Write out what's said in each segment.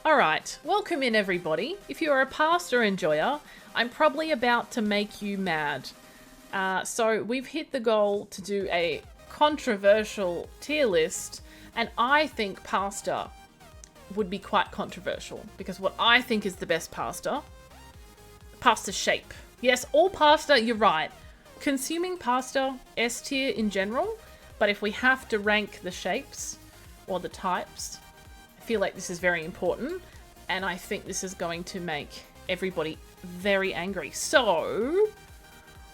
Alright, welcome in everybody. If you're a pasta enjoyer, I'm probably about to make you mad. So we've hit the goal to do a controversial tier list, and I think pasta would be quite controversial, because what I think is the best pasta shape. Yes, all pasta, you're right. Consuming pasta, S tier in general, but if we have to rank the shapes or the types, I feel like this is very important, and I think this is going to make everybody very angry. So,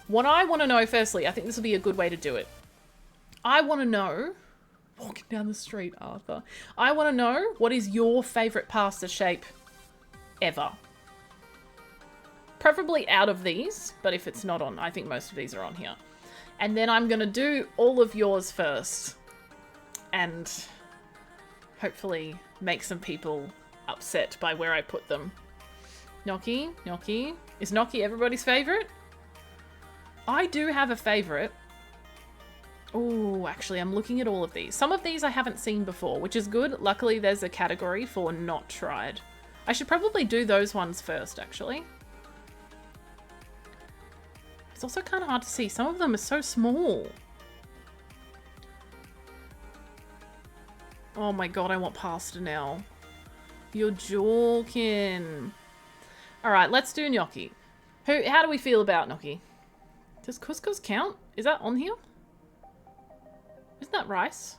what I want to know, firstly, I think this will be a good way to do it. I want to know, walking down the street, Arthur, I want to know what is your favourite pasta shape ever. Preferably out of these, but if it's not on, I think most of these are on here. And then I'm going to do all of yours first, and hopefully make some people upset by where I put them. Gnocchi. Is gnocchi everybody's favourite? I do have a favourite. Oh, actually, I'm looking at all of these. Some of these I haven't seen before, which is good. Luckily, there's a category for not tried. I should probably do those ones first, actually. It's also kind of hard to see. Some of them are so small. Oh my god, I want pasta now. You're joking. Alright, let's do gnocchi. How do we feel about gnocchi? Does couscous count? Is that on here? Isn't that rice?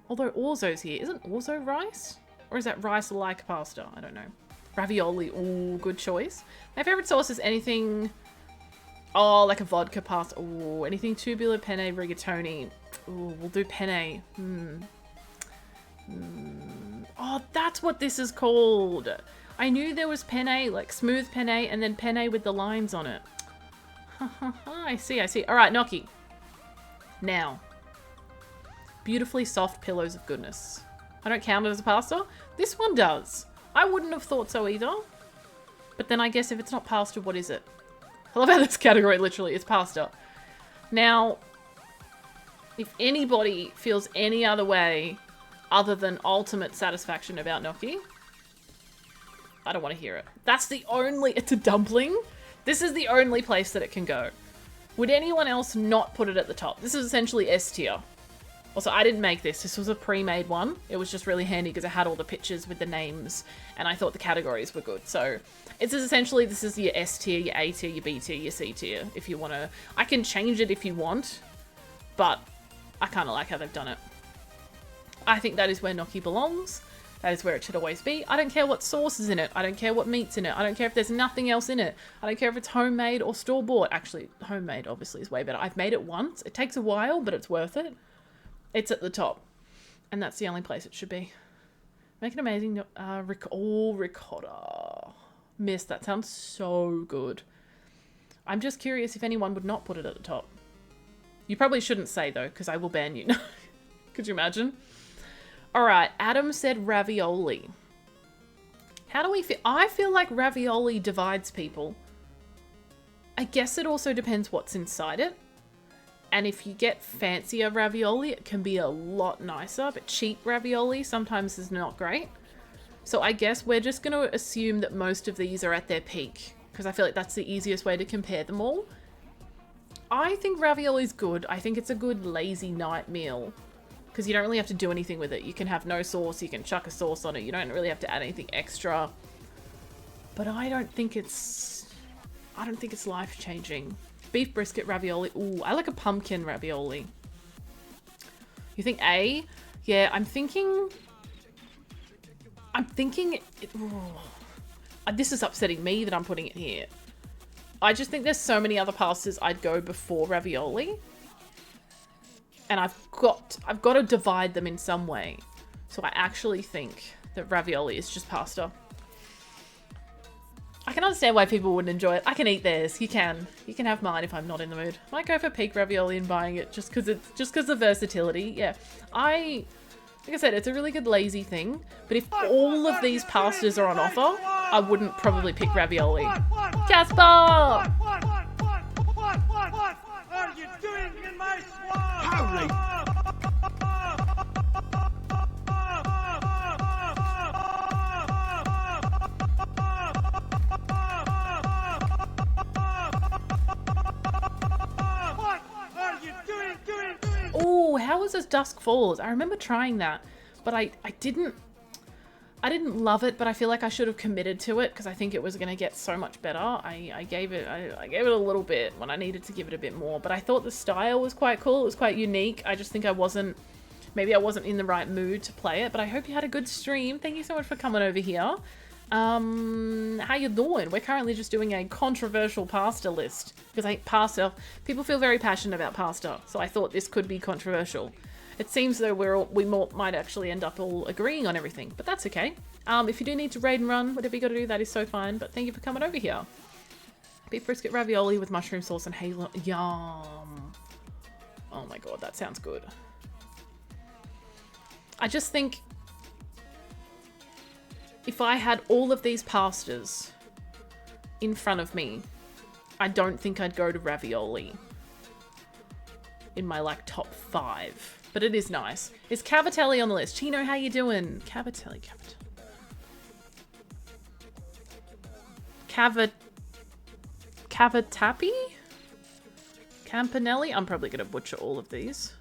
Although orzo's here. Isn't orzo rice? Or is that rice like pasta? I don't know. Ravioli. Ooh, good choice. My favourite sauce is anything... Oh, like a vodka pasta. Ooh, anything tubular, penne, rigatoni. Ooh, we'll do penne. Oh, that's what this is called. I knew there was penne, like smooth penne, and then penne with the lines on it. I see. All right, gnocchi. Now, beautifully soft pillows of goodness. I don't count it as a pasta. This one does. I wouldn't have thought so either. But then I guess if it's not pasta, what is it? I love how this category literally is pasta. Now, if anybody feels any other way other than ultimate satisfaction about gnocchi, I don't want to hear it. That's the only... It's a dumpling. This is the only place that it can go. Would anyone else not put it at the top? This is essentially S tier. Also, I didn't make this. This was a pre-made one. It was just really handy because it had all the pictures with the names, and I thought the categories were good. So it's essentially, this is your S tier, your A tier, your B tier, your C tier, if you want to. I can change it if you want, but I kind of like how they've done it. I think that is where gnocchi belongs. That is where it should always be. I don't care what sauce is in it. I don't care what meat's in it. I don't care if there's nothing else in it. I don't care if it's homemade or store-bought. Actually, homemade obviously is way better. I've made it once. It takes a while, but it's worth it. It's at the top. And that's the only place it should be. Make it amazing. Ricotta. Miss, that sounds so good. I'm just curious if anyone would not put it at the top. You probably shouldn't say, though, because I will ban you. Could you imagine? Alright, Adam said ravioli. How do we feel? I feel like ravioli divides people. I guess it also depends what's inside it. And if you get fancier ravioli, it can be a lot nicer. But cheap ravioli sometimes is not great. So I guess we're just going to assume that most of these are at their peak, because I feel like that's the easiest way to compare them all. I think ravioli is good. I think it's a good lazy night meal, because you don't really have to do anything with it. You can have no sauce, you can chuck a sauce on it, you don't really have to add anything extra. But I don't think it's life-changing. Beef brisket ravioli. Ooh, I like a pumpkin ravioli. You think A? Yeah, I'm thinking this is upsetting me that I'm putting it here. I just think there's so many other pastas I'd go before ravioli. And I've got to divide them in some way. So I actually think that ravioli is just pasta. I can understand why people wouldn't enjoy it. I can eat theirs. You can have mine if I'm not in the mood. I might go for peak ravioli and buying it just because of versatility. Yeah, like I said, it's a really good lazy thing. But if all of these pastas are on offer, I wouldn't probably pick ravioli. Casper! What are you doing in my swamp? Holy! says Dusk Falls. I remember trying that, but I didn't love it, but I feel like I should have committed to it because I think it was going to get so much better. I gave it a little bit when I needed to give it a bit more, but I thought the style was quite cool. It was quite unique. I just think maybe I wasn't in the right mood to play it, but I hope you had a good stream. Thank you so much for coming over here. How you doing? We're currently just doing a controversial pasta list because pasta, people feel very passionate about pasta, so I thought this could be controversial. It seems though we might actually end up all agreeing on everything, but that's okay. If you do need to raid and run, whatever you got to do, that is so fine. But thank you for coming over here. Beef brisket ravioli with mushroom sauce and hazel. Yum. Oh my god, that sounds good. I just think if I had all of these pastas in front of me, I don't think I'd go to ravioli in my like top 5. But it is nice. Is Cavatelli on the list? Chino, how you doing? Cavatelli. Cavatappi? Campanelli? I'm probably going to butcher all of these.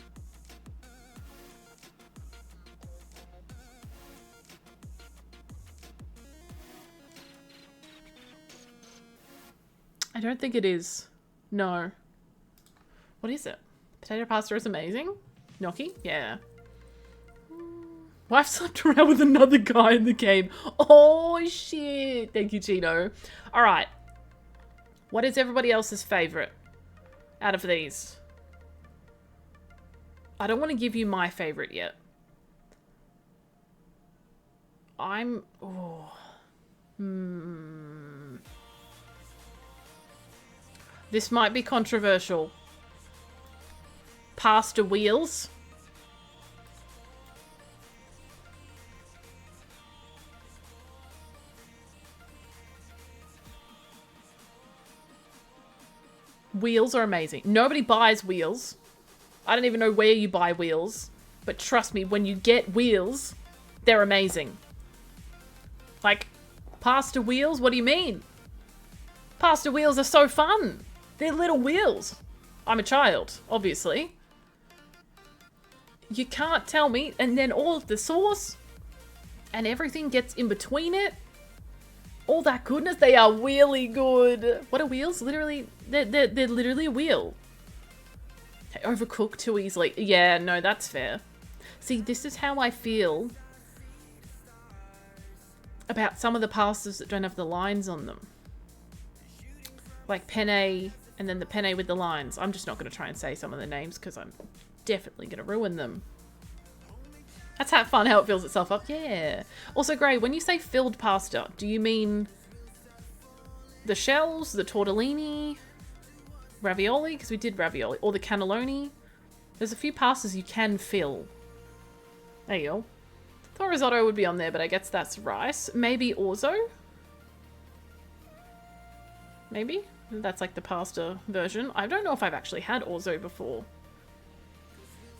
I don't think it is. No. What is it? Potato pasta is amazing. Gnocchi? Yeah. Wife slept around with another guy in the game. Oh, shit. Thank you, Chino. All right. What is everybody else's favorite out of these? I don't want to give you my favorite yet. This might be controversial. Pasta wheels. Wheels are amazing. Nobody buys wheels. I don't even know where you buy wheels. But trust me, when you get wheels, they're amazing. Like, pasta wheels? What do you mean? Pasta wheels are so fun. They're little wheels. I'm a child, obviously. You can't tell me. And then all of the sauce and everything gets in between it. All that goodness. They are really good. What are wheels? Literally, they're literally a wheel. They overcook too easily. Yeah, no, that's fair. See, this is how I feel about some of the pastas that don't have the lines on them. Like penne, and then the penne with the lines. I'm just not going to try and say some of the names because I'm definitely going to ruin them. That's how fun how it fills itself up. Yeah. Also, Gray, when you say filled pasta, do you mean the shells, the tortellini, ravioli? Because we did ravioli. Or the cannelloni. There's a few pastas you can fill. There you go. Thought risotto would be on there, but I guess that's rice. Maybe orzo? Maybe? That's like the pasta version. I don't know if I've actually had orzo before.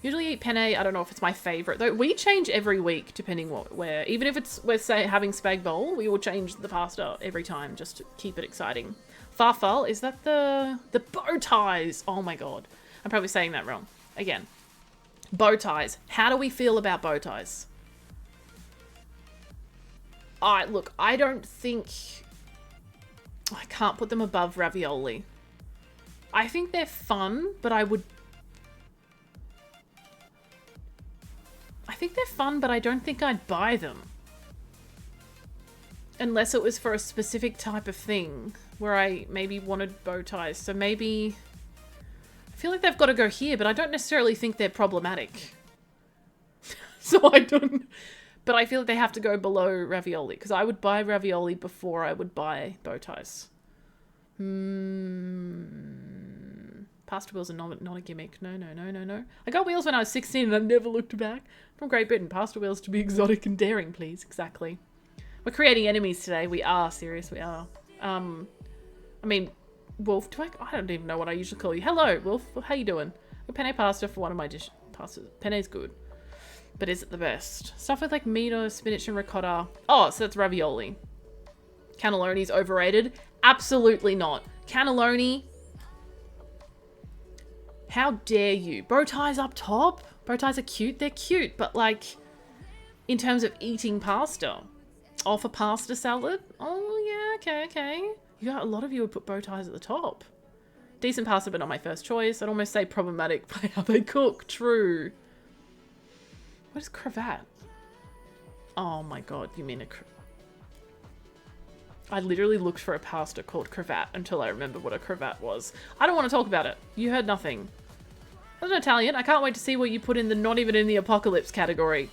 Usually eat penne. I don't know if it's my favorite though. We change every week depending where. Even if we're having spag bowl, we will change the pasta every time just to keep it exciting. Farfal, is that the bow ties? Oh my god. I'm probably saying that wrong. Again. Bow ties. How do we feel about bow ties? Look, I don't think I can't put them above ravioli. I think they're fun, but I think they're fun, but I don't think I'd buy them. Unless it was for a specific type of thing where I maybe wanted bow ties. So maybe I feel like they've got to go here, but I don't necessarily think they're problematic. So I don't, but I feel like they have to go below ravioli because I would buy ravioli before I would buy bow ties. Pasta wheels are not a gimmick. No. I got wheels when I was 16 and I've never looked back. From Great Britain, pasta wheels to be exotic and daring, please. Exactly. We're creating enemies today. We are, serious, we are. I mean, Wolf, I don't even know what I usually call you. Hello, Wolf, how you doing? A penne pasta for one of my dish pastas. Penne's good. But is it the best? Stuff with like meat or spinach and ricotta. Oh, so that's ravioli. Cannelloni's overrated? Absolutely not. Cannelloni. How dare you? Bow ties up top? Bow ties are cute. They're cute, but like in terms of eating pasta. Oh, for pasta salad? Oh, yeah, okay, okay. A lot of you would put bow ties at the top. Decent pasta, but not my first choice. I'd almost say problematic by how they cook. True. What is cravat? Oh my god, you mean a I literally looked for a pasta called cravat until I remembered what a cravat was. I don't want to talk about it. You heard nothing. That's an Italian. I can't wait to see what you put in the not even in the apocalypse category.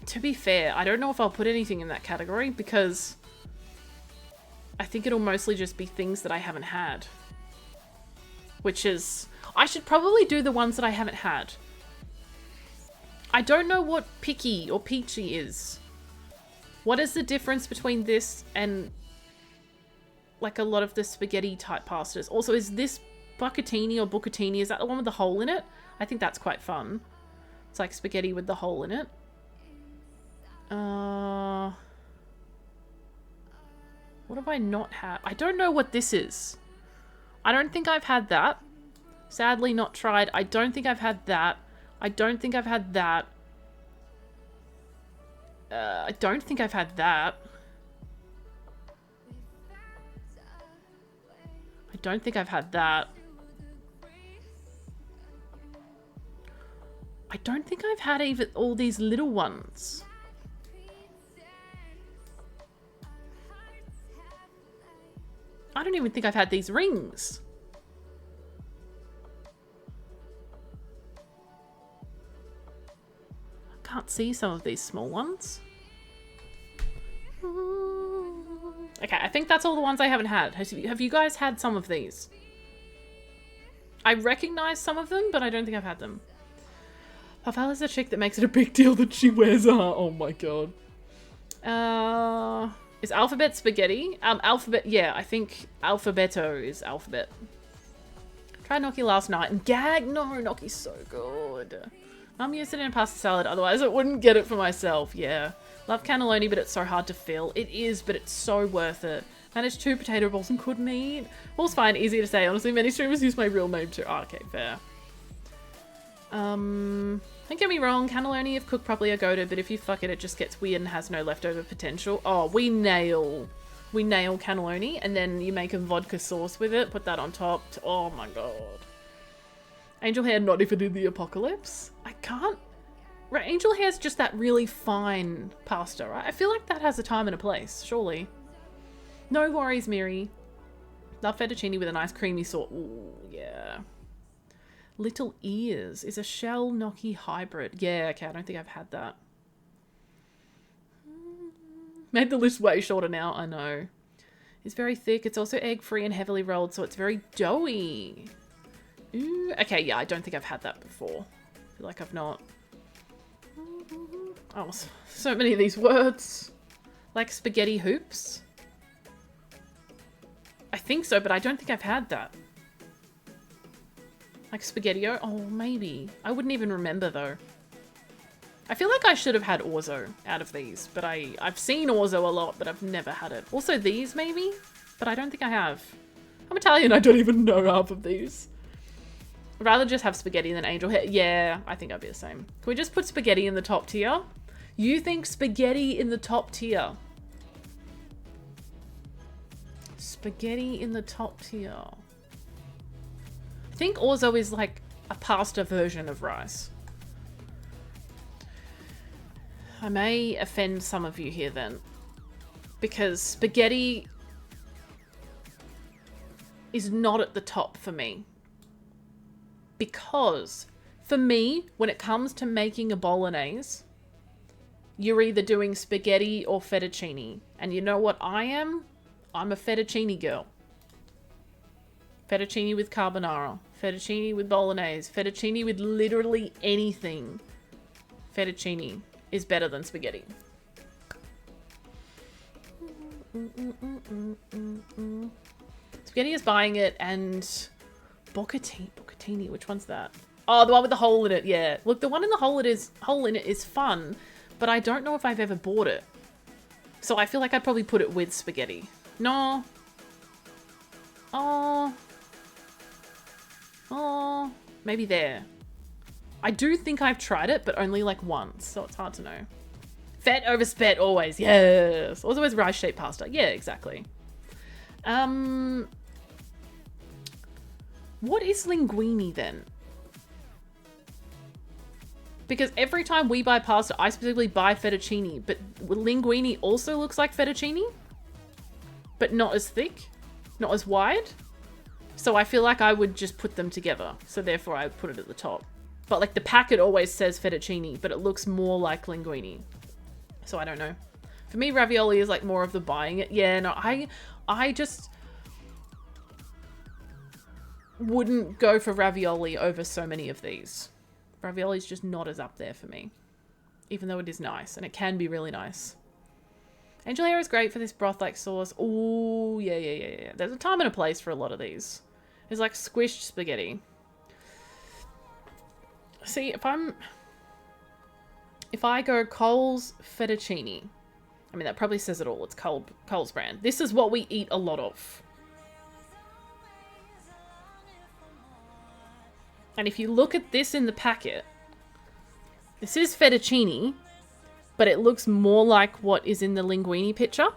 To be fair, I don't know if I'll put anything in that category because I think it'll mostly just be things that I haven't had. Which is... I should probably do the ones that I haven't had. I don't know what picky or peachy is. What is the difference between this and like a lot of the spaghetti type pastas? Also, is this bucatini or bucatini? Is that the one with the hole in it? I think that's quite fun. It's like spaghetti with the hole in it. What have I not had? I don't know what this is. I don't think I've had that. Sadly not tried. I don't think I've had that. I don't think I've had that. I don't think I've had that. I don't think I've had that. I don't think I've had even all these little ones. I don't even think I've had these rings. Can't see some of these small ones. Okay, I think that's all the ones I haven't had. Have you guys had some of these? I recognize some of them, but I don't think I've had them. Rafael is a chick that makes it a big deal that she wears a heart. Oh my god. Is alphabet spaghetti? Alphabet, yeah, I think alphabeto is alphabet. Tried gnocchi last night and gag. No, gnocchi's so good. Mum used it in a pasta salad, otherwise I wouldn't get it for myself, yeah. Love cannelloni, but it's so hard to fill. It is, but it's so worth it. Managed 2 potato balls and couldn't eat. All's fine, easy to say. Honestly, many streamers use my real name too. Oh, okay, fair. Don't get me wrong, cannelloni, if cooked properly, are goated, but if you fuck it, it just gets weird and has no leftover potential. Oh, we nail cannelloni, and then you make a vodka sauce with it, put that on top. Oh my god. Angel hair, not even in the apocalypse. I can't. Right, angel hair is just that really fine pasta, right? I feel like that has a time and a place, surely. No worries, Miri. Love fettuccine with a nice creamy sauce. Ooh, yeah. Little Ears is a shell gnocchi hybrid. Yeah, okay, I don't think I've had that. Made the list way shorter now, I know. It's very thick. It's also egg-free and heavily rolled, so it's very doughy. Ooh, okay, yeah, I don't think I've had that before. I feel like I've not. Oh, so many of these words. Like spaghetti hoops? I think so, but I don't think I've had that. Like spaghetti-o? Oh, maybe. I wouldn't even remember, though. I feel like I should have had orzo out of these, but I've seen orzo a lot, but I've never had it. Also these, maybe? But I don't think I have. I'm Italian, I don't even know half of these. I'd rather just have spaghetti than angel hair. Yeah, I think I'd be the same. Can we just put spaghetti in the top tier? You think spaghetti in the top tier? Spaghetti in the top tier. I think orzo is like a pasta version of rice. I may offend some of you here then, because spaghetti is not at the top for me. Because for me, when it comes to making a bolognese, you're either doing spaghetti or fettuccine. And you know what I am? I'm a fettuccine girl. Fettuccine with carbonara, fettuccine with bolognese, fettuccine with literally anything. Fettuccine is better than spaghetti. Spaghetti is buying it, and Boccatini, which one's that? Oh, the one with the hole in it, yeah. Look, the one in the hole in it is fun, but I don't know if I've ever bought it. So I feel like I'd probably put it with spaghetti. No. Oh. Oh, maybe there. I do think I've tried it, but only like once, so it's hard to know. Fat over spet always, yes. Always rice-shaped pasta. Yeah, exactly. What is linguine then? Because every time we buy pasta, I specifically buy fettuccine, but linguine also looks like fettuccine, but not as thick, not as wide. So I feel like I would just put them together. So therefore I would put it at the top. But like the packet always says fettuccine, but it looks more like linguine. So I don't know. For me, ravioli is like more of the buying it. Yeah, no, I just wouldn't go for ravioli over so many of these. Ravioli is just not as up there for me. Even though it is nice, and it can be really nice. Angel hair is great for this broth-like sauce. Oh, yeah. There's a time and a place for a lot of these. It's like squished spaghetti. See, if I go Coles fettuccine, I mean, that probably says it all. It's Coles brand. This is what we eat a lot of. And if you look at this in the packet, this is fettuccine, but it looks more like what is in the linguine picture.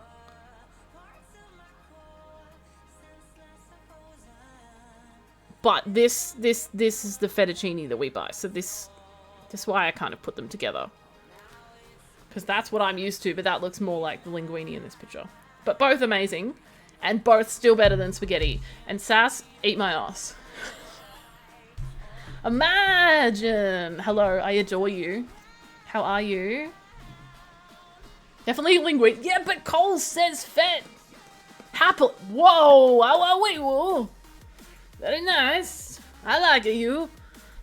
But this is the fettuccine that we buy. So this is why I kind of put them together. Because that's what I'm used to, but that looks more like the linguine in this picture. But both amazing, and both still better than spaghetti. And Sass, eat my ass. Imagine! Hello, I adore you. How are you? Definitely linguine. Yeah, but Cole says fat. Happily. Whoa, wait, whoa. Very nice. I like it, you.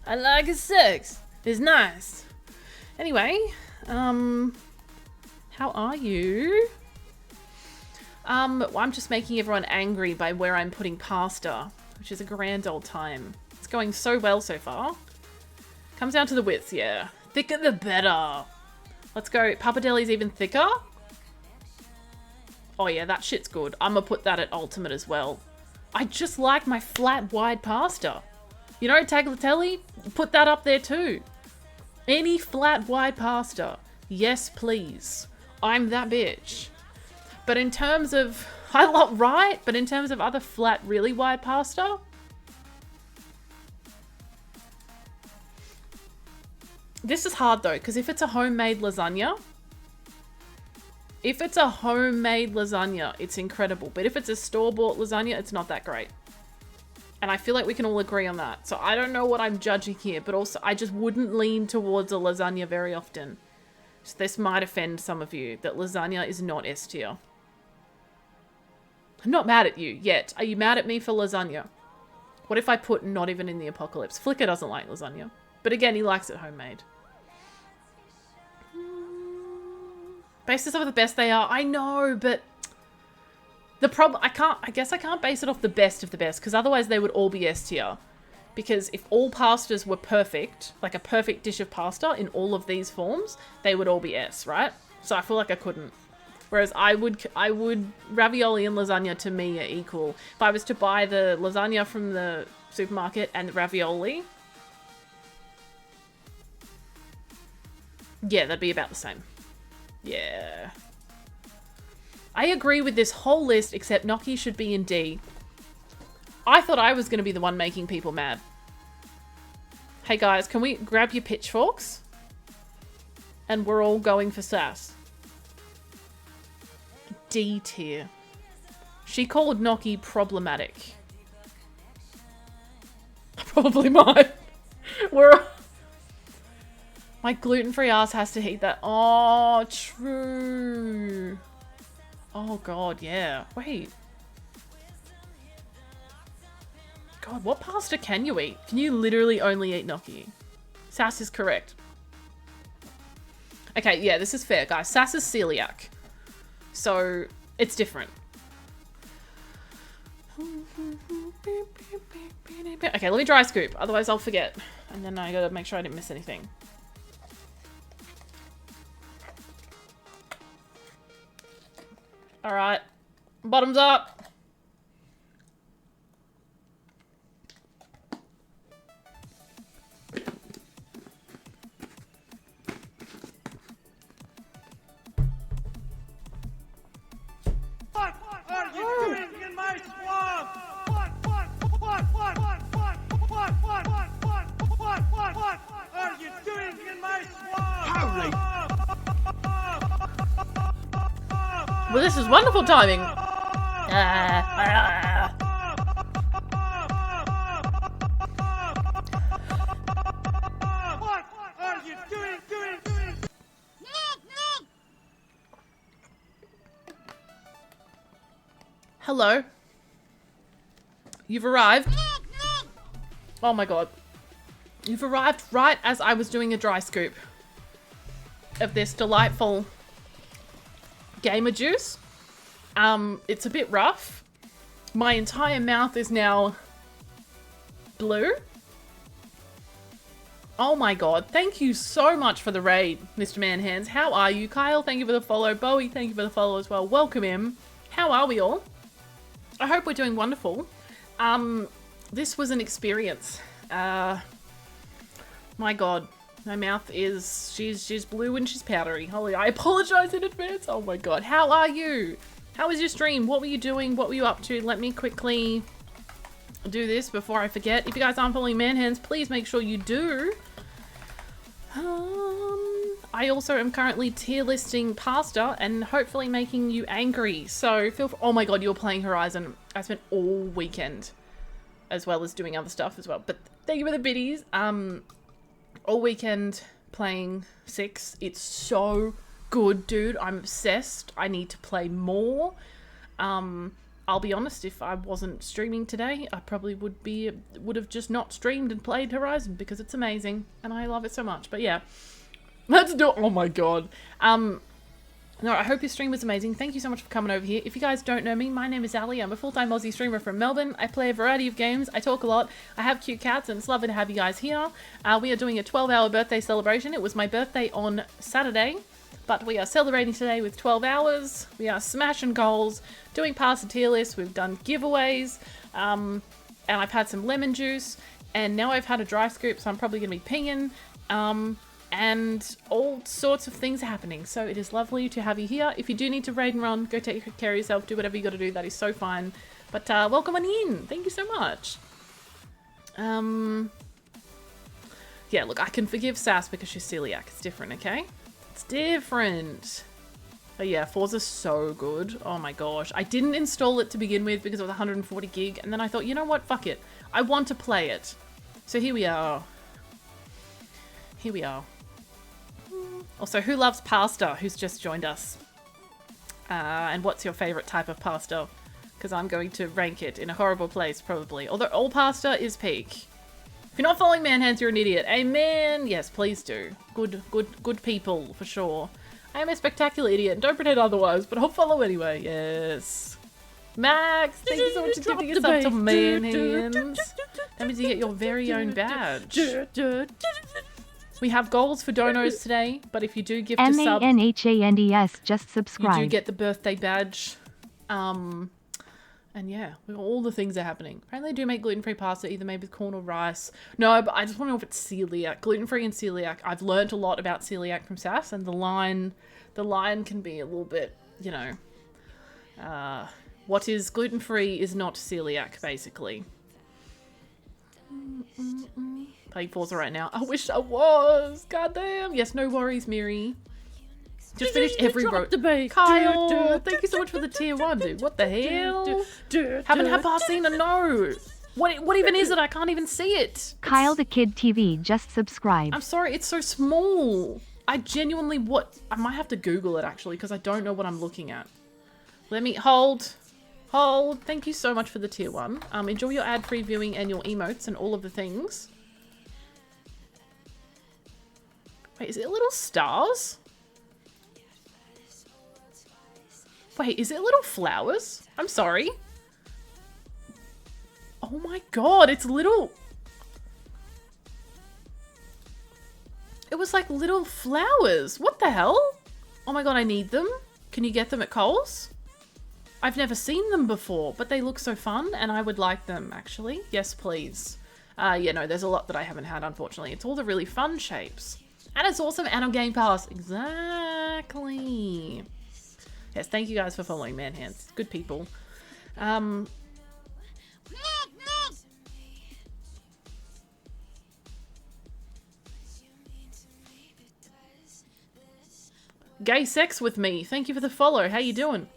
I like it, sex. It's nice. Anyway, how are you? I'm just making everyone angry by where I'm putting pasta, which is a grand old time. It's going so well so far. Comes down to the width, yeah. Thicker the better. Let's go. Pappardeli's even thicker. Oh yeah, that shit's good. I'm gonna put that at ultimate as well. I just like my flat, wide pasta. You know, tagliatelle? Put that up there too. Any flat, wide pasta. Yes, please. I'm that bitch. But in terms of... I love... Right? But in terms of other flat, really wide pasta... This is hard though, because if it's a homemade lasagna... If it's a homemade lasagna, it's incredible. But if it's a store-bought lasagna, it's not that great. And I feel like we can all agree on that. So I don't know what I'm judging here, but also I just wouldn't lean towards a lasagna very often. So this might offend some of you, that lasagna is not S tier. I'm not mad at you yet. Are you mad at me for lasagna? What if I put not even in the apocalypse? Flicker doesn't like lasagna. But again, he likes it homemade. Based on some of the best they are. I know, but the problem, I guess I can't base it off the best of the best, because otherwise they would all be S tier. Because if all pastas were perfect, like a perfect dish of pasta in all of these forms, they would all be S, right? So I feel like I couldn't. Whereas I would ravioli and lasagna to me are equal. If I was to buy the lasagna from the supermarket and the ravioli, yeah, that'd be about the same. Yeah. I agree with this whole list, except gnocchi should be in D. I thought I was going to be the one making people mad. Hey guys, can we grab your pitchforks? And we're all going for sass. D tier. She called gnocchi problematic. I probably might. My gluten-free ass has to eat that. Oh, true. Oh god, yeah. Wait. God, what pasta can you eat? Can you literally only eat gnocchi? Sass is correct. Okay, yeah, this is fair, guys. Sass is celiac. So, it's different. Okay, let me dry scoop. Otherwise, I'll forget. And then I gotta make sure I didn't miss anything. Alright. Bottoms up. Holy. Well, this is wonderful timing. What are you doing? Hello. You've arrived. Oh my god. You've arrived right as I was doing a dry scoop of this delightful gamer juice. It's a bit rough. My entire mouth is now blue. Oh my god. Thank you so much for the raid, Mr. Manhands. How are you? Kyle, thank you for the follow. Bowie, thank you for the follow as well. Welcome in. How are we all? I hope we're doing wonderful. This was an experience. My god. My mouth is... She's blue and she's powdery. Holy, I apologize in advance. Oh my god. How are you? How was your stream? What were you doing? What were you up to? Let me quickly do this before I forget. If you guys aren't following Manhands, please make sure you do. I also am currently tier listing pasta and hopefully making you angry. So feel oh my god, you're playing Horizon. I spent all weekend as well as doing other stuff as well. But thank you for the biddies. All weekend playing 6. It's so good, dude. I'm obsessed. I need to play more. I'll be honest, if I wasn't streaming today, I probably would have just not streamed and played Horizon because it's amazing and I love it so much. But yeah, let's do it. Oh my god. No, I hope your stream was amazing. Thank you so much for coming over here. If you guys don't know me, my name is Ali. I'm a full-time Aussie streamer from Melbourne. I play a variety of games. I talk a lot. I have cute cats, and it's lovely to have you guys here. We are doing a 12-hour birthday celebration. It was my birthday on Saturday, but we are celebrating today with 12 hours. We are smashing goals, doing past the tier list. We've done giveaways, and I've had some lemon juice, and now I've had a dry scoop, so I'm probably going to be pinging. And all sorts of things are happening. So it is lovely to have you here. If you do need to raid and run, go take care of yourself. Do whatever you got to do. That is so fine. But welcome on in. Thank you so much. Yeah, look, I can forgive Sass because she's celiac. It's different, okay? It's different. But yeah, Forza's so good. Oh my gosh. I didn't install it to begin with because it was 140 gig. And then I thought, you know what? Fuck it. I want to play it. So here we are. Here we are. Also, who loves pasta? Who's just joined us? And what's your favourite type of pasta? Because I'm going to rank it in a horrible place, probably. Although all pasta is peak. If you're not following Manhands, you're an idiot. Amen. Yes, please do. Good people, for sure. I am a spectacular idiot, and don't pretend otherwise, but I'll follow anyway. Yes. Max, thank you so much for giving yourself to Manhands. That means you get your very own badge. We have goals for donos today, but if you do gift a sub, Manhands, just subscribe. you do get the birthday badge. And yeah, all the things are happening. Apparently, they do make gluten-free pasta, either made with corn or rice. No, but I just want to know if it's celiac. Gluten-free and celiac. I've learned a lot about celiac from Sass, and the line can be a little bit, you know, what is gluten-free is not celiac, basically. Playing Forza right now. I wish I was. Goddamn. Yes, no worries, Miri. Just finished every road. Kyle, thank you so much for the tier 1, dude. What the hell? Haven't had Barcina, no. What even is it? I can't even see it. Kyle the Kid TV, just subscribe. I'm sorry, it's so small. I genuinely, I might have to Google it actually, because I don't know what I'm looking at. Let me, hold. Thank you so much for the tier 1. Enjoy your ad-free viewing and your emotes and all of the things. Wait, is it little stars? Wait, is it little flowers? I'm sorry. Oh my god, it's little... It was like little flowers. What the hell? Oh my god, I need them. Can you get them at Coles? I've never seen them before, but they look so fun and I would like them, actually. Yes, please. Yeah, no, there's a lot that I haven't had, unfortunately. It's all the really fun shapes. And it's awesome and on Game Pass. Exactly. Yes, thank you guys for following Manhands. Good people. Gay sex with me. Thank you for the follow. How you doing?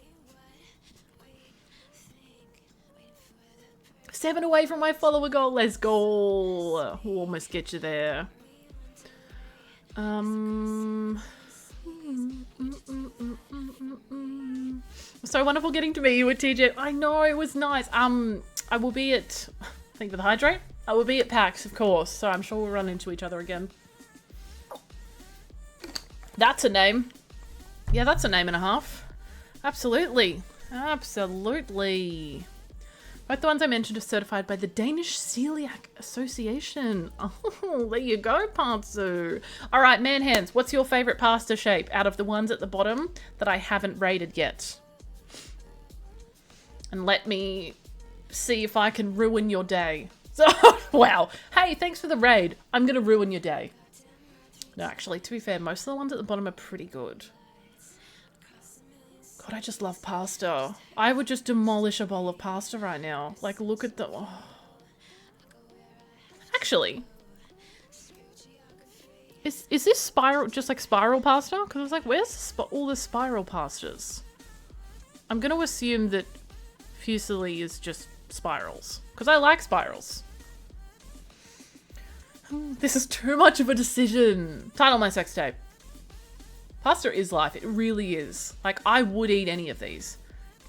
7 away from my follower goal. Let's go. We'll almost get you there. So wonderful getting to meet you with TJ. I know, it was nice. I will be at, thank you for the hydrate. I will be at PAX, of course, so I'm sure we'll run into each other again. That's a name. Yeah, that's a name and a half. Absolutely. Absolutely. Both the ones I mentioned are certified by the Danish Celiac Association. Oh, there you go, Pantsu. All right, man hands, what's your favorite pasta shape out of the ones at the bottom that I haven't rated yet? And let me see if I can ruin your day. So, wow. Hey, thanks for the raid. I'm going to ruin your day. No, actually, to be fair, most of the ones at the bottom are pretty good. God, I just love pasta. I would just demolish a bowl of pasta right now. Like, look at the... Oh. Actually, is this spiral, just like spiral pasta? Because I was like, where's all the spiral pastas? I'm going to assume that fusilli is just spirals. Because I like spirals. This is too much of a decision. Title my sex tape. Pasta is life. It really is. Like, I would eat any of these.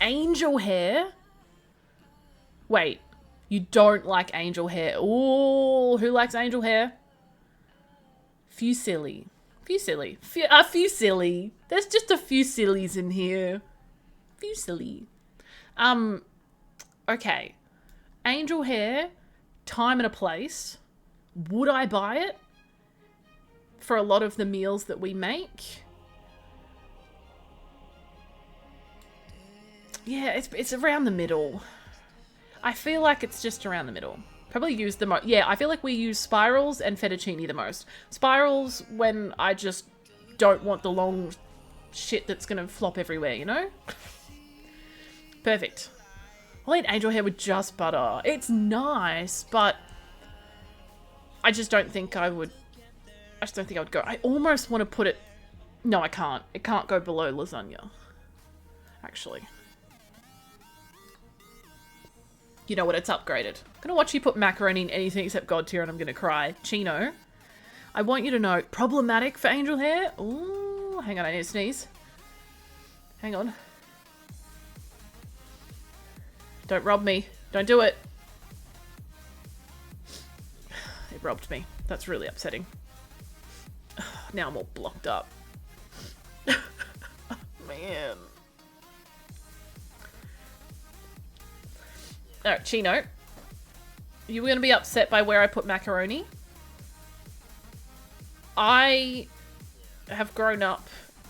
Angel hair? Wait. You don't like angel hair. Ooh, who likes angel hair? Fusilli. Fusilli. Fusilli. There's just a few sillies in here. Fusilli. Okay. Angel hair. Time and a place. Would I buy it? For a lot of the meals that we make? Yeah, it's around the middle. I feel like it's just around the middle. Probably use the most. Yeah, I feel like we use spirals and fettuccine the most. Spirals when I just don't want the long shit that's gonna flop everywhere, you know? Perfect. I'll eat angel hair with just butter. It's nice, but I just don't think I would. I just don't think I would go. I almost want to put it. No, I can't. It can't go below lasagna. Actually. You know what? It's upgraded. I'm going to watch you put macaroni in anything except God tier and I'm going to cry. Chino. I want you to know. Problematic for angel hair? Ooh. Hang on. I need to sneeze. Hang on. Don't rob me. Don't do it. It robbed me. That's really upsetting. Now I'm all blocked up. Man. Alright, Chino. You were going to be upset by where I put macaroni. I have grown up,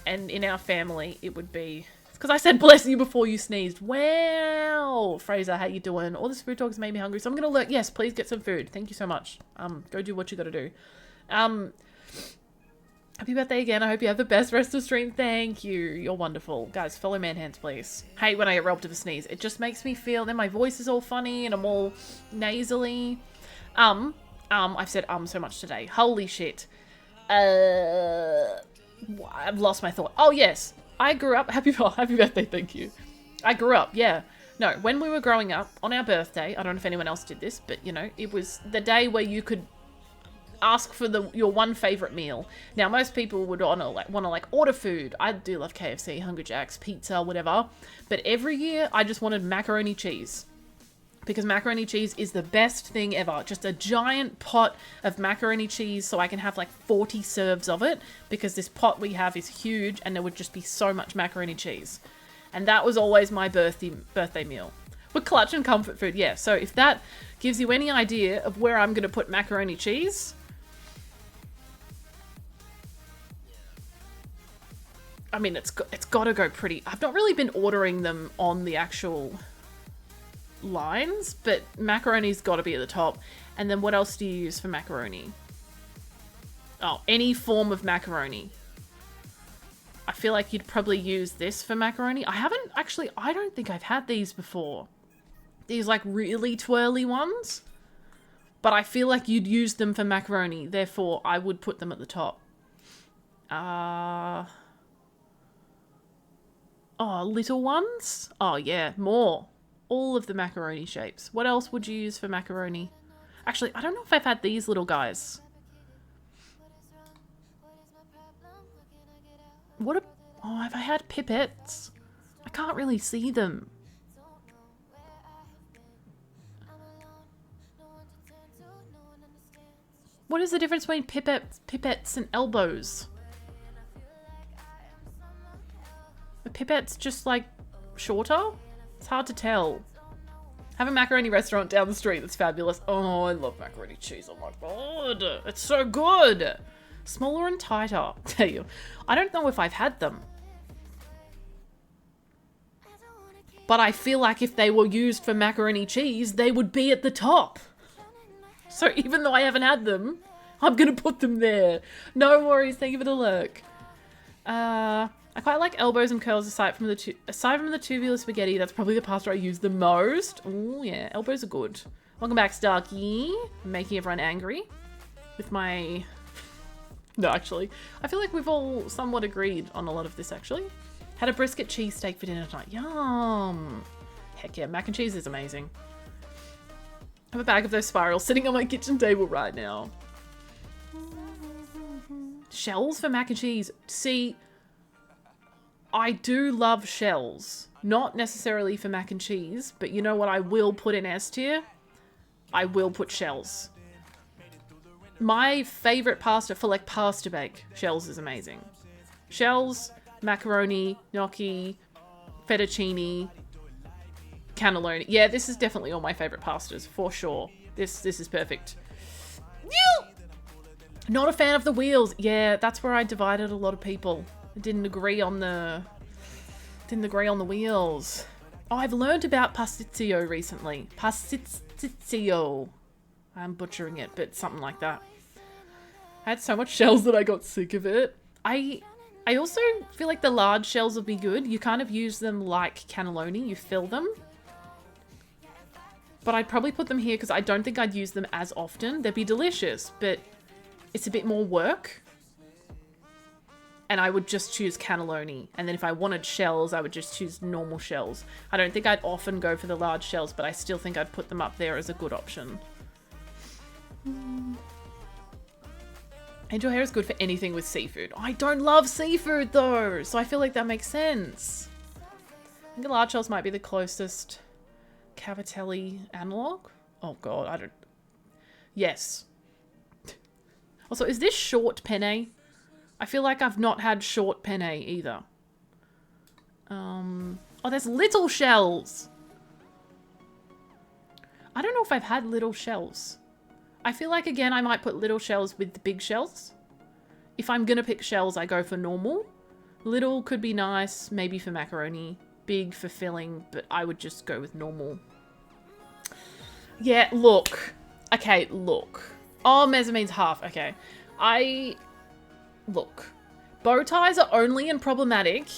and in our family, it would be... Because I said bless you before you sneezed. Wow! Fraser, how you doing? All this food talk has made me hungry, so I'm going to look. Yes, please get some food. Thank you so much. Go do what you got to do. Happy birthday again. I hope you have the best rest of the stream. Thank you. You're wonderful. Guys, follow man hands, please. Hate when I get robbed of a sneeze. It just makes me feel... Then my voice is all funny and I'm all nasally. I've said so much today. Holy shit. I've lost my thought. Oh, yes. I grew up... Happy birthday, thank you. I grew up, yeah. No, when we were growing up, on our birthday, I don't know if anyone else did this, but, you know, it was the day where you could ask for your one favorite meal. Now, most people would want to order food. I do love KFC, Hungry Jack's, pizza, whatever. But every year, I just wanted macaroni cheese. Because macaroni cheese is the best thing ever. Just a giant pot of macaroni cheese so I can have like 40 serves of it. Because this pot we have is huge and there would just be so much macaroni cheese. And that was always my birthday meal. With clutch and comfort food, yeah. So if that gives you any idea of where I'm going to put macaroni cheese... I mean, it's got to go pretty... I've not really been ordering them on the actual lines, but macaroni's got to be at the top. And then what else do you use for macaroni? Oh, any form of macaroni. I feel like you'd probably use this for macaroni. I don't think I've had these before. These like really twirly ones. But I feel like you'd use them for macaroni. Therefore, I would put them at the top. Oh, little ones? Oh, yeah, more. All of the macaroni shapes. What else would you use for macaroni? Actually, I don't know if I've had these little guys. What a... Oh, have I had pipettes? I can't really see them. What is the difference between pipettes and elbows? A pipette's just like shorter? It's hard to tell. Have a macaroni restaurant down the street that's fabulous. Oh, I love macaroni cheese. Oh my god. It's so good. Smaller and tighter, I'll tell you. I don't know if I've had them. But I feel like if they were used for macaroni cheese, they would be at the top. So even though I haven't had them, I'm going to put them there. No worries. Thank you for the look. I quite like elbows and curls aside from the tubular spaghetti. That's probably the pasta I use the most. Oh yeah, elbows are good. Welcome back, Starkey. I'm making everyone angry with my... No, actually. I feel like we've all somewhat agreed on a lot of this, actually. Had a brisket cheesesteak for dinner tonight. Yum. Heck yeah, mac and cheese is amazing. I have a bag of those spirals sitting on my kitchen table right now. Shells for mac and cheese. See, I do love shells. Not necessarily for mac and cheese, but you know what I will put in S tier? I will put shells. My favorite pasta for like pasta bake, shells is amazing. Shells, macaroni, gnocchi, fettuccine, cannelloni. Yeah, this is definitely all my favorite pastas, for sure. This is perfect. Not a fan of the wheels. Yeah, that's where I divided a lot of people. I didn't agree on the wheels. Oh, I've learned about pasticcio recently. Pasticcio. I'm butchering it, but something like that. I had so much shells that I got sick of it. I also feel like the large shells would be good. You kind of use them like cannelloni. You fill them. But I'd probably put them here because I don't think I'd use them as often. They'd be delicious, but it's a bit more work. And I would just choose cannelloni. And then if I wanted shells, I would just choose normal shells. I don't think I'd often go for the large shells, but I still think I'd put them up there as a good option. Angel hair is good for anything with seafood. I don't love seafood though, so I feel like that makes sense. I think large shells might be the closest Cavatelli analog. Oh god, I don't... Yes. Also, is this short penne? I feel like I've not had short penne either. Oh, there's little shells. I don't know if I've had little shells. I feel like, again, I might put little shells with the big shells. If I'm gonna pick shells, I go for normal. Little could be nice, maybe for macaroni. Big for filling, but I would just go with normal. Yeah, look. Okay, look. Oh, mezzamine's half. Okay. Look. Bow ties are only problematic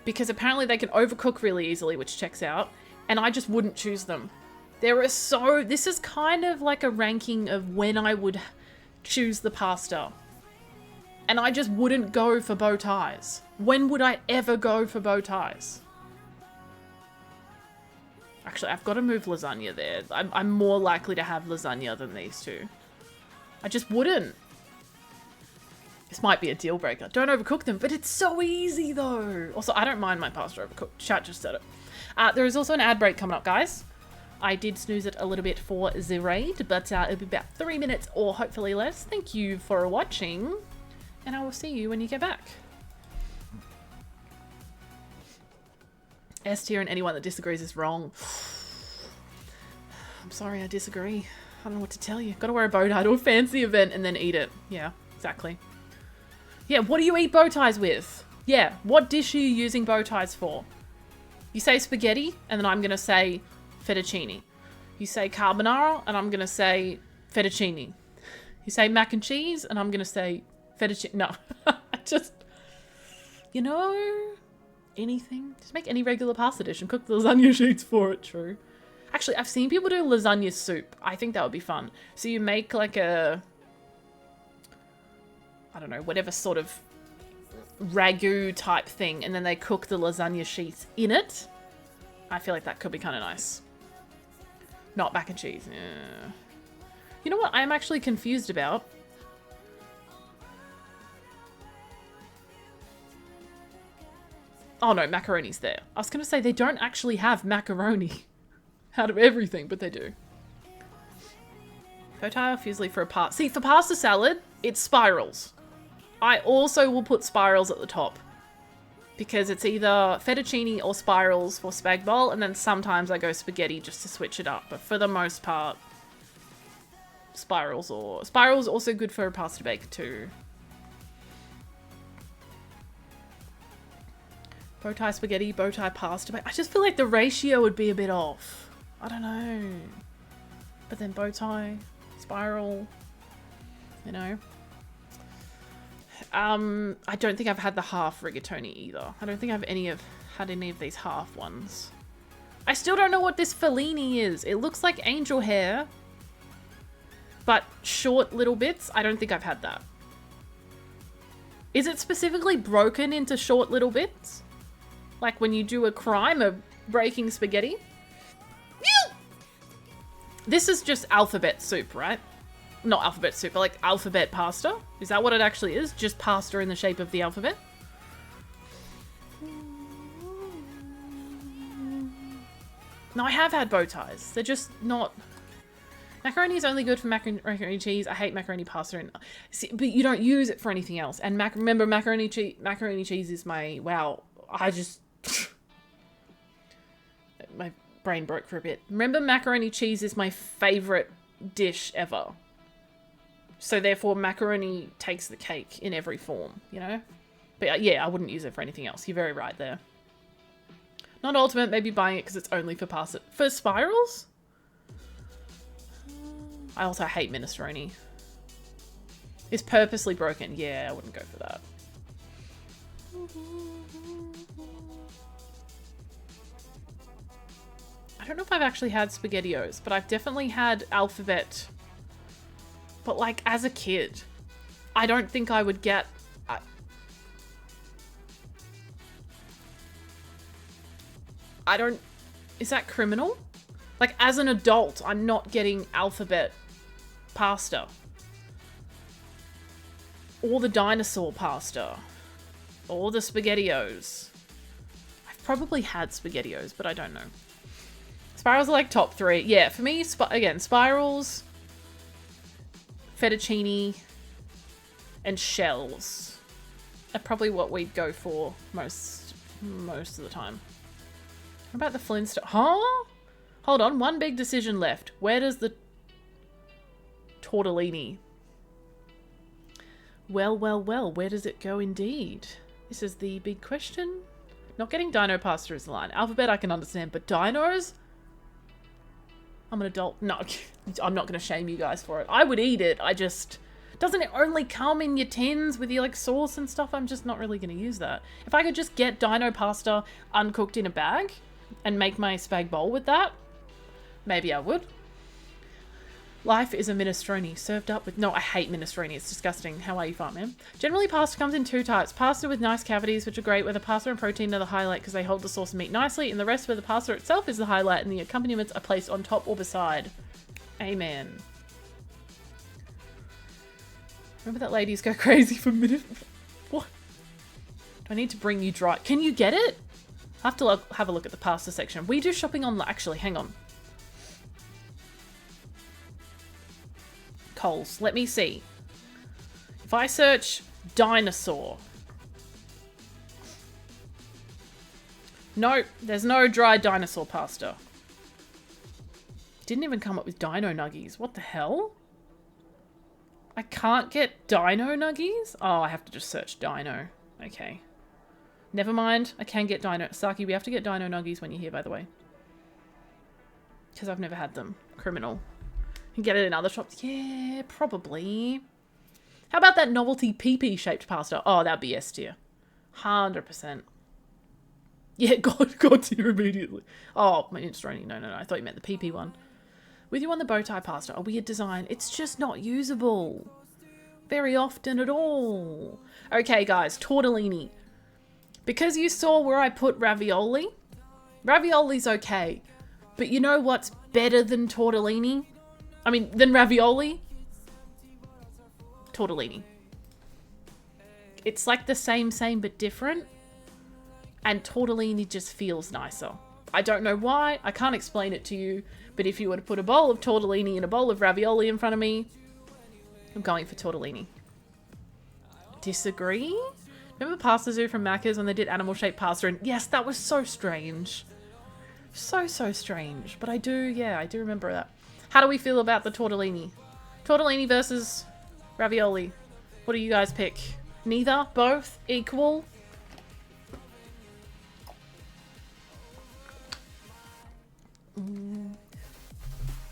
because apparently they can overcook really easily, which checks out. And I just wouldn't choose them. This is kind of like a ranking of when I would choose the pasta. And I just wouldn't go for bow ties. When would I ever go for bow ties? Actually, I've got to move lasagna there. I'm more likely to have lasagna than these two. I just wouldn't. This might be a deal breaker. Don't overcook them, but it's so easy though. Also, I don't mind my pasta overcooked. Chat just said it. There is also an ad break coming up, guys. I did snooze it a little bit for the raid, but it'll be about 3 minutes or hopefully less. Thank you for watching, and I will see you when you get back. S tier and anyone that disagrees is wrong. I'm sorry, I disagree. I don't know what to tell you. Gotta wear a bow tie to a fancy event and then eat it. Yeah, exactly. Yeah, what do you eat bow ties with? Yeah, what dish are you using bow ties for? You say spaghetti, and then I'm gonna say fettuccine. You say carbonara, and I'm gonna say fettuccine. You say mac and cheese, and I'm gonna say fettuccine. No, just, you know, anything. Just make any regular pasta dish and cook the lasagna sheets for it, true. Actually, I've seen people do lasagna soup. I think that would be fun. So you make like a, I don't know, whatever sort of ragu type thing, and then they cook the lasagna sheets in it. I feel like that could be kind of nice. Not mac and cheese. Yeah. You know what I'm actually confused about? Oh no, macaroni's there. I was going to say they don't actually have macaroni out of everything, but they do. Bow tie or fusilli for a pasta. See, for pasta salad, it's spirals. I also will put spirals at the top because it's either fettuccine or spirals for spag bowl, and then sometimes I go spaghetti just to switch it up. But for the most part, spirals also good for a pasta bake too. Bow tie spaghetti, bow tie pasta bake. I just feel like the ratio would be a bit off. I don't know. But then bow tie, spiral, you know. I don't think I've had the half rigatoni either. I don't think I've had any of these half ones. I still don't know what this Fellini is. It looks like angel hair, but short little bits. I don't think I've had that. Is it specifically broken into short little bits? Like when you do a crime of breaking spaghetti? This is just alphabet soup, right? Not alphabet soup, but like alphabet pasta. Is that what it actually is? Just pasta in the shape of the alphabet? No, I have had bow ties. They're just not... Macaroni is only good for macaroni cheese. I hate macaroni pasta. See, but you don't use it for anything else. And remember, macaroni cheese is my... Wow, I just... my brain broke for a bit. Remember, macaroni cheese is my favorite dish ever. So therefore, macaroni takes the cake in every form, you know? But yeah, I wouldn't use it for anything else. You're very right there. Not ultimate, maybe buying it because it's only for pasta. For spirals? I also hate minestrone. It's purposely broken. Yeah, I wouldn't go for that. I don't know if I've actually had SpaghettiOs, but I've definitely had alphabet. But like as a kid, I don't think I would get... I don't... Is that criminal? Like as an adult, I'm not getting alphabet pasta. Or the dinosaur pasta. Or the SpaghettiOs. I've probably had SpaghettiOs, but I don't know. Spirals are like top 3. Yeah, for me, again, spirals, fettuccine, and shells are probably what we'd go for most of the time. What about the Flintstone? Huh? Hold on, one big decision left. Where does the tortellini? Well, where does it go indeed? This is the big question. Not getting dino pasta is the line. Alphabet I can understand, but dinos? I'm an adult. No, I'm not going to shame you guys for it. I would eat it. I just... Doesn't it only come in your tins with your like sauce and stuff? I'm just not really going to use that. If I could just get dino pasta uncooked in a bag and make my spag bowl with that, maybe I would. Life is a minestrone served up with... No, I hate minestrone. It's disgusting. How are you, fart man? Generally, pasta comes in 2 types. Pasta with nice cavities, which are great, where the pasta and protein are the highlight because they hold the sauce and meat nicely, and the rest where the pasta itself is the highlight and the accompaniments are placed on top or beside. Amen. Remember that ladies go crazy for minute... What? Do I need to bring you dry... Can you get it? I have to have a look at the pasta section. We do shopping on... Actually, hang on. Coles. Let me see. If I search dinosaur. No, there's no dry dinosaur pasta. Didn't even come up with dino nuggies. What the hell? I can't get dino nuggies? Oh, I have to just search dino. Okay. Never mind. I can get dino. Saki, we have to get dino nuggies when you're here, by the way. Because I've never had them. Criminal. You can get it in other shops. Yeah, probably. How about that novelty pee-pee shaped pasta? Oh, that'd be S tier. 100%. Yeah, God tier immediately. Oh, my minestrone. No. I thought you meant the pee-pee one. With you on the bow tie pasta. A weird design. It's just not usable. very often at all. Okay, guys, tortellini. Because you saw where I put ravioli, ravioli's okay. But you know what's better than tortellini? I mean, than ravioli? Tortellini. It's like the same but different. And tortellini just feels nicer. I don't know why. I can't explain it to you. But if you were to put a bowl of tortellini and a bowl of ravioli in front of me, I'm going for tortellini. Disagree? Remember Pasta Zoo from Macca's when they did animal-shaped pasta? And yes, that was so strange. So strange. But I do remember that. How do we feel about the tortellini? Tortellini versus ravioli. What do you guys pick? Neither? Both? Equal?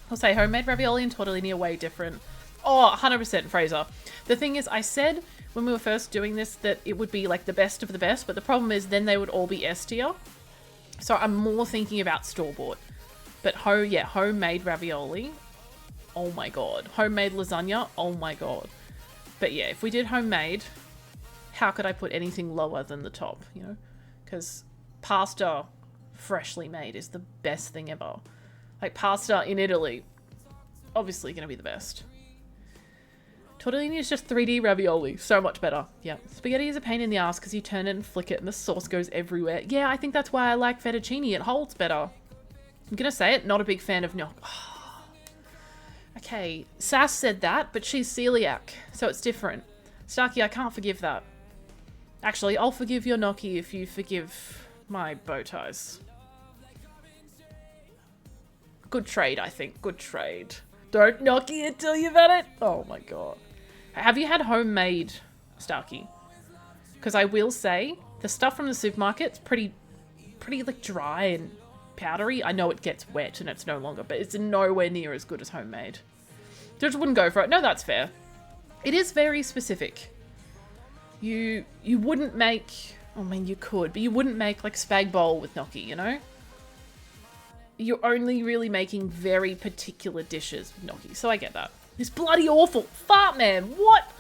I'll say homemade ravioli and tortellini are way different. Oh, 100% Fraser. The thing is, I said when we were first doing this that it would be like the best of the best, but the problem is then they would all be S tier. So I'm more thinking about store-bought. But homemade ravioli. Oh my god. Homemade lasagna. Oh my god. But yeah, if we did homemade, how could I put anything lower than the top, you know? Because pasta freshly made is the best thing ever. Like pasta in Italy, obviously going to be the best. Tortellini is just 3D ravioli. So much better. Yeah. Spaghetti is a pain in the ass because you turn it and flick it and the sauce goes everywhere. Yeah, I think that's why I like fettuccine. It holds better. I'm going to say it. Not a big fan of gnocchi. Oh. Okay. Sass said that, but she's celiac. So it's different. Starkey, I can't forgive that. Actually, I'll forgive your gnocchi if you forgive my bow ties. Good trade, I think. Good trade. Don't gnocchi it till you've had it. Oh my god. Have you had homemade Starkey? Because I will say, the stuff from the supermarket's pretty like dry and powdery. I know it gets wet and it's no longer, but it's nowhere near as good as homemade. Just wouldn't go for it. No, that's fair. It is very specific. You wouldn't make, I mean you could, but you wouldn't make like spag bowl with gnocchi, you know? You're only really making very particular dishes with gnocchi, so I get that. It's bloody awful. Fart man, what?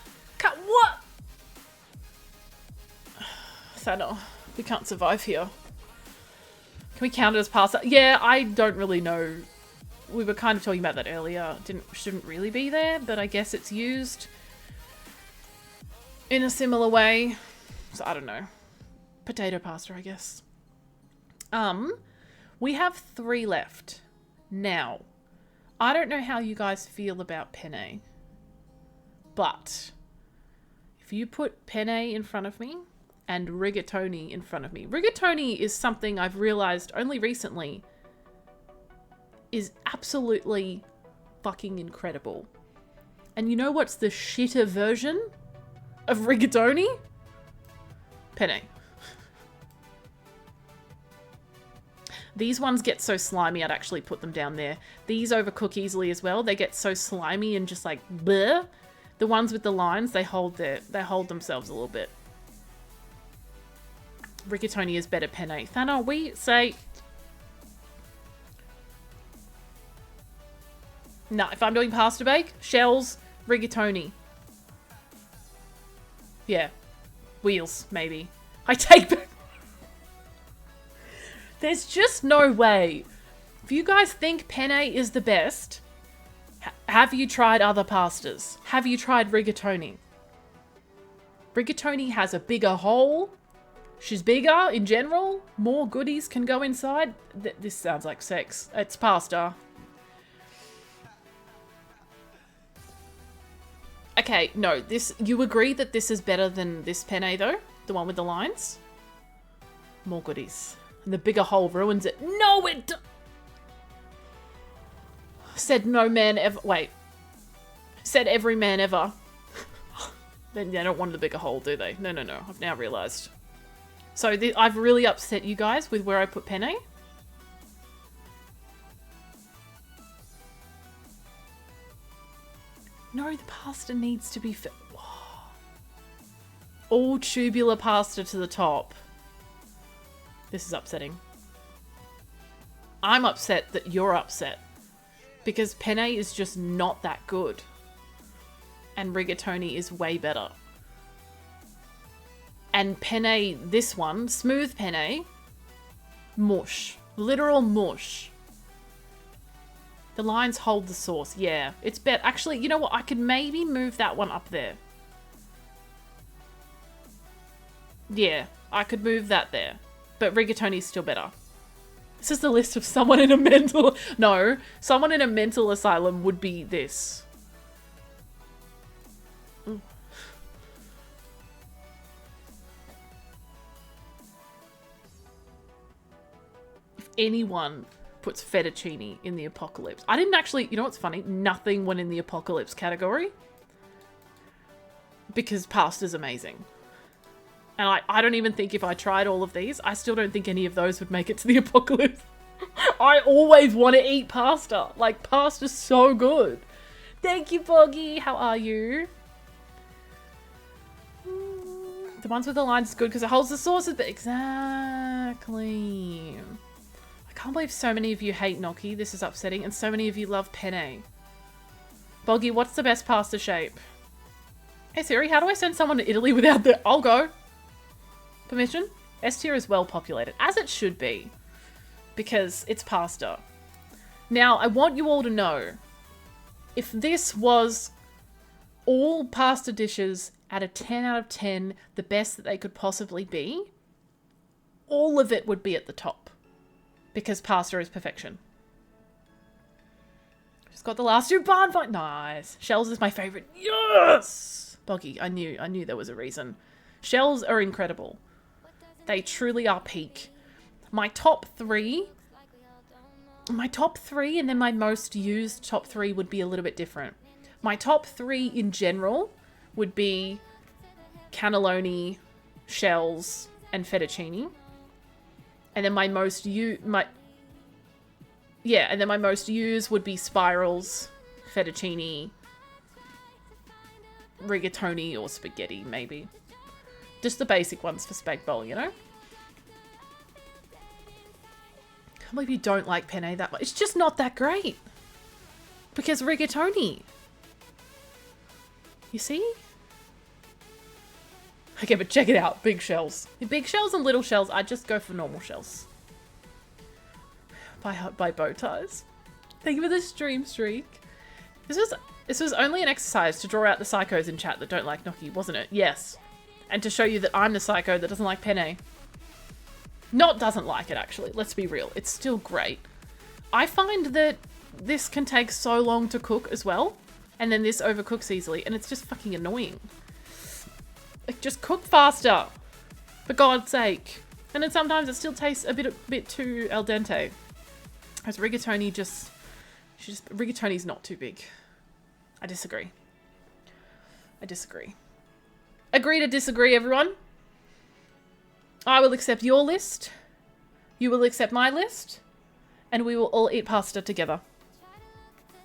What? Thano, we can't survive here. Can we count it as pasta? Yeah, I don't really know. We were kind of talking about that earlier. Shouldn't really be there, but I guess it's used in a similar way. So I don't know. Potato pasta, I guess. We have 3 left. Now, I don't know how you guys feel about penne, but if you put penne in front of me and rigatoni in front of me. Rigatoni is something I've realized only recently is absolutely fucking incredible. And you know what's the shitter version of rigatoni? Penne. These ones get so slimy, I'd actually put them down there. These overcook easily as well. They get so slimy and just like bleh. The ones with the lines, they hold themselves a little bit. Rigatoni is better penne. Thana, we say... No, if I'm doing pasta bake, shells, rigatoni. Yeah. Wheels, maybe. I take back... There's just no way. If you guys think penne is the best, have you tried other pastas? Have you tried rigatoni? Rigatoni has a bigger hole. She's bigger in general. More goodies can go inside. This sounds like sex. It's pasta. Okay, no, this... You agree that this is better than this penne, though? The one with the lines? More goodies. And the bigger hole ruins it. No, it... Said no man ever... Wait. Said every man ever. Then they don't want the bigger hole, do they? No. I've now realised. So I've really upset you guys with where I put penne. No, the pasta needs to be... All tubular pasta to the top. This is upsetting. I'm upset that you're upset. Because penne is just not that good. and rigatoni is way better. And penne, this one, smooth penne, mush. Literal mush. The lines hold the sauce. Yeah, it's better. Actually, you know what? I could maybe move that one up there. Yeah, I could move that there. But rigatoni's still better. This is the list of someone in a mental... No, someone in a mental asylum would be this. Ooh. If anyone puts fettuccine in the apocalypse... I didn't actually... You know what's funny? Nothing went in the apocalypse category. Because pasta's amazing. And I don't even think if I tried all of these, I still don't think any of those would make it to the apocalypse. I always want to eat pasta. Like, pasta's so good. Thank you, Boggy. How are you? The ones with the lines is good because it holds the sauces, but exactly. I can't believe so many of you hate gnocchi. This is upsetting. And so many of you love penne. Boggy, what's the best pasta shape? Hey Siri, how do I send someone to Italy without the... I'll go. Permission? S tier is well populated, as it should be, because it's pasta. Now, I want you all to know, if this was all pasta dishes at a 10 out of 10, the best that they could possibly be, all of it would be at the top, because pasta is perfection. Just got the last two barn fight. Nice. Shells is my favorite. Yes! Boggy, I knew there was a reason. Shells are incredible. They truly are peak. My top three and then my most used top three would be a little bit different. My top three in general would be cannelloni, shells, and fettuccine. And then my most used would be spirals, fettuccine, rigatoni, or spaghetti, maybe. Just the basic ones for spag bowl, you know? Can't believe you don't like penne that much. It's just not that great. Because rigatoni. You see? Okay, but check it out. Big shells. The big shells and little shells, I just go for normal shells. By bow ties. Thank you for the stream streak. This was only an exercise to draw out the psychos in chat that don't like gnocchi, wasn't it? Yes. And to show you that I'm the psycho that doesn't like penne. Not doesn't like it, actually. Let's be real. It's still great. I find that this can take so long to cook as well. And then this overcooks easily. And it's just fucking annoying. Like, just cook faster. For God's sake. And then sometimes it still tastes a bit too al dente. Whereas rigatoni rigatoni's not too big. I disagree. Agree to disagree, everyone. I will accept your list. You will accept my list. And we will all eat pasta together.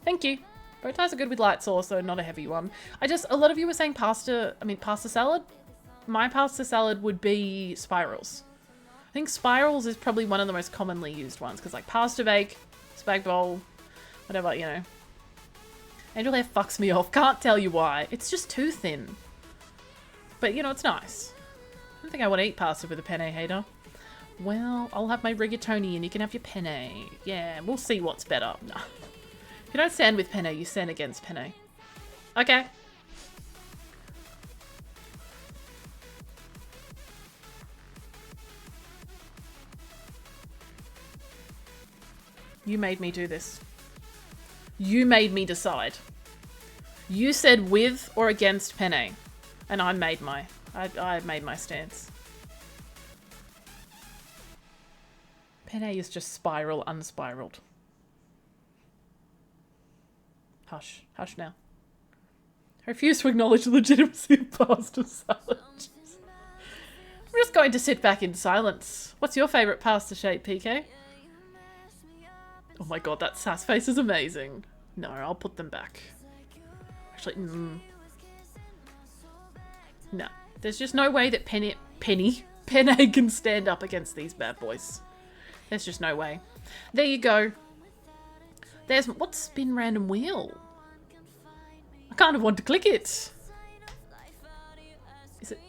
Thank you. Bow ties are good with light sauce, so not a heavy one. A lot of you were saying pasta salad. My pasta salad would be spirals. I think spirals is probably one of the most commonly used ones, because like pasta bake, spag bowl, whatever, you know. Angel hair fucks me off. Can't tell you why. It's just too thin. But, you know, it's nice. I don't think I want to eat pasta with a penne hater. Well, I'll have my rigatoni and you can have your penne. Yeah, we'll see what's better. No. If you don't stand with penne, you stand against penne. Okay. You made me do this. You made me decide. You said with or against penne. And I made my stance. Penne is just spiral unspiraled. Hush. Hush now. I refuse to acknowledge the legitimacy of pasta salad. I'm just going to sit back in silence. What's your favourite pasta shape, PK? Oh my god, that sass face is amazing. No, I'll put them back. Actually, no. There's just no way that penne can stand up against these bad boys. There's just no way. There you go. What's spin random wheel? I kind of want to click it. Is it?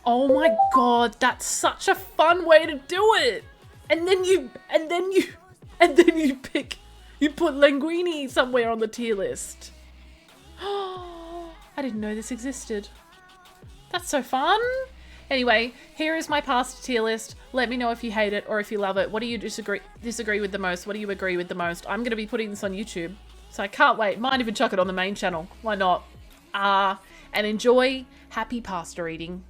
Oh my god, that's such a fun way to do it. And then you put linguine somewhere on the tier list. I didn't know this existed. That's so fun. Anyway, here is my pasta tier list. Let me know if you hate it or if you love it. What do you disagree with the most? What do you agree with the most? I'm going to be putting this on YouTube, so I can't wait. Might even chuck it on the main channel. Why not? And enjoy. Happy pasta eating.